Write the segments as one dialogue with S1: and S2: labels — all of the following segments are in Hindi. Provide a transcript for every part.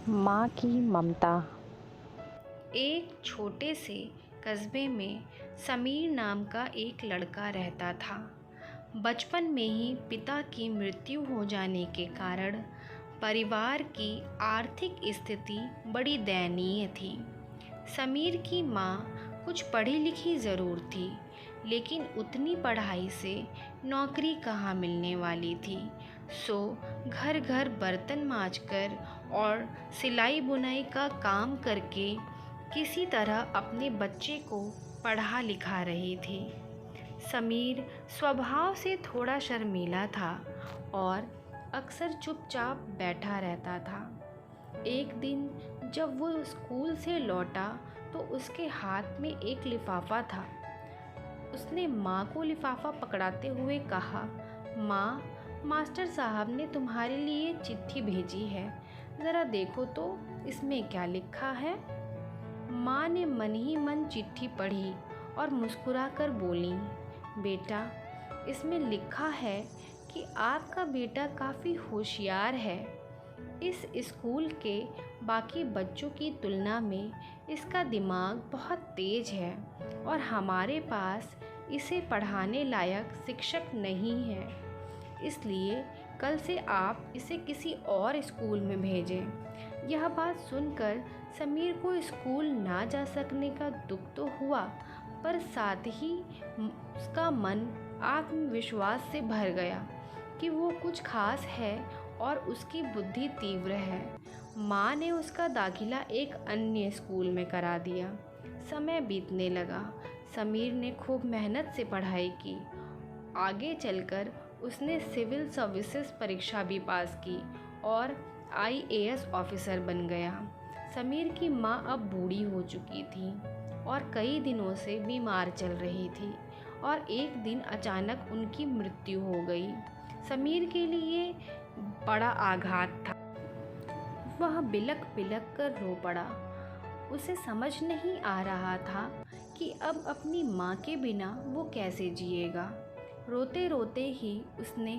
S1: माँ की ममता।
S2: एक छोटे से कस्बे में समीर नाम का एक लड़का रहता था। बचपन में ही पिता की मृत्यु हो जाने के कारण परिवार की आर्थिक स्थिति बड़ी दयनीय थी। समीर की माँ कुछ पढ़ी लिखी ज़रूर थी, लेकिन उतनी पढ़ाई से नौकरी कहाँ मिलने वाली थी। सो घर घर बर्तन मांजकर और सिलाई बुनाई का काम करके किसी तरह अपने बच्चे को पढ़ा लिखा रही थी। समीर स्वभाव से थोड़ा शर्मीला था और अक्सर चुपचाप बैठा रहता था। एक दिन जब वो स्कूल से लौटा तो उसके हाथ में एक लिफाफा था। उसने माँ को लिफाफा पकड़ाते हुए कहा, माँ, मास्टर साहब ने तुम्हारे लिए चिट्ठी भेजी है, ज़रा देखो तो इसमें क्या लिखा है। माँ ने मन ही मन चिट्ठी पढ़ी और मुस्कुराकर बोली, बेटा, इसमें लिखा है कि आपका बेटा काफ़ी होशियार है। इस स्कूल के बाकी बच्चों की तुलना में इसका दिमाग बहुत तेज है और हमारे पास इसे पढ़ाने लायक शिक्षक नहीं है, इसलिए कल से आप इसे किसी और स्कूल में भेजें। यह बात सुनकर समीर को स्कूल ना जा सकने का दुख तो हुआ, पर साथ ही उसका मन आत्मविश्वास से भर गया कि वो कुछ खास है और उसकी बुद्धि तीव्र है। माँ ने उसका दाखिला एक अन्य स्कूल में करा दिया। समय बीतने लगा। समीर ने खूब मेहनत से पढ़ाई की। आगे चलकर उसने सिविल सर्विसेज परीक्षा भी पास की और आईएएस ऑफिसर बन गया। समीर की माँ अब बूढ़ी हो चुकी थी और कई दिनों से बीमार चल रही थी और एक दिन अचानक उनकी मृत्यु हो गई। समीर के लिए बड़ा आघात था। वह बिलक बिलक कर रो पड़ा। उसे समझ नहीं आ रहा था कि अब अपनी माँ के बिना वो कैसे जिएगा। रोते रोते ही उसने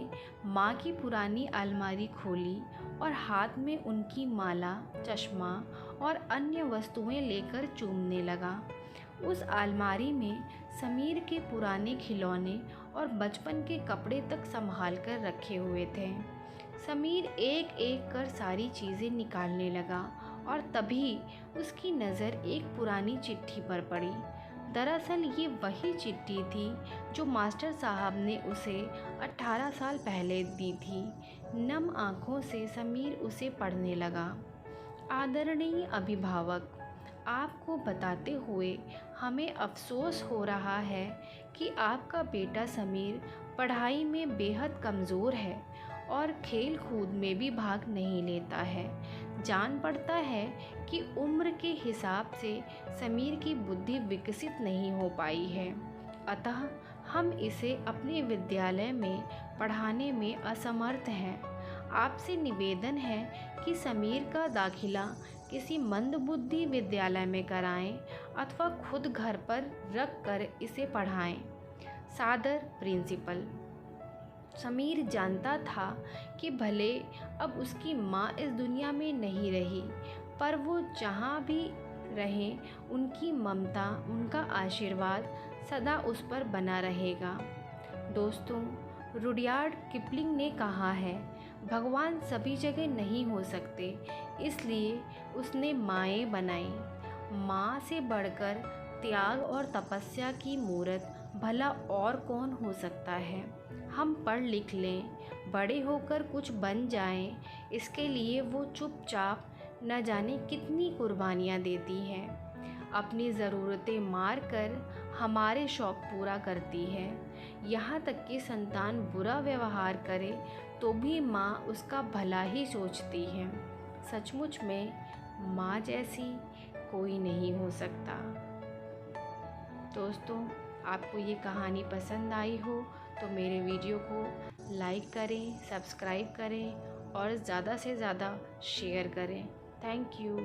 S2: माँ की पुरानी अलमारी खोली और हाथ में उनकी माला, चश्मा और अन्य वस्तुएं लेकर चूमने लगा। उस अलमारी में समीर के पुराने खिलौने और बचपन के कपड़े तक संभाल कर रखे हुए थे। समीर एक एक कर सारी चीज़ें निकालने लगा और तभी उसकी नज़र एक पुरानी चिट्ठी पर पड़ी। दरअसल ये वही चिट्ठी थी जो मास्टर साहब ने उसे 18 साल पहले दी थी। नम आँखों से समीर उसे पढ़ने लगा। आदरणीय अभिभावक, आपको बताते हुए हमें अफसोस हो रहा है कि आपका बेटा समीर पढ़ाई में बेहद कमज़ोर है और खेल कूद में भी भाग नहीं लेता है। जान पड़ता है कि उम्र के हिसाब से समीर की बुद्धि विकसित नहीं हो पाई है, अतः हम इसे अपने विद्यालय में पढ़ाने में असमर्थ हैं। आपसे निवेदन है कि समीर का दाखिला किसी मंदबुद्धि विद्यालय में कराएं अथवा खुद घर पर रख कर इसे पढ़ाएं। सादर, प्रिंसिपल। समीर जानता था कि भले अब उसकी माँ इस दुनिया में नहीं रही, पर वो जहाँ भी रहें उनकी ममता, उनका आशीर्वाद सदा उस पर बना रहेगा। दोस्तों, रुडयार्ड किपलिंग ने कहा है, भगवान सभी जगह नहीं हो सकते, इसलिए उसने माएँ बनाई। माँ से बढ़कर त्याग और तपस्या की मूरत भला और कौन हो सकता है। हम पढ़ लिख लें, बड़े होकर कुछ बन जाएं, इसके लिए वो चुपचाप न जाने कितनी कुर्बानियाँ देती है। अपनी ज़रूरतें मार कर हमारे शौक़ पूरा करती है। यहाँ तक कि संतान बुरा व्यवहार करे तो भी माँ उसका भला ही सोचती है। सचमुच में माँ जैसी कोई नहीं हो सकता। दोस्तों, आपको ये कहानी पसंद आई हो तो मेरे वीडियो को लाइक करें, सब्सक्राइब करें और ज़्यादा से ज़्यादा शेयर करें। Thank you.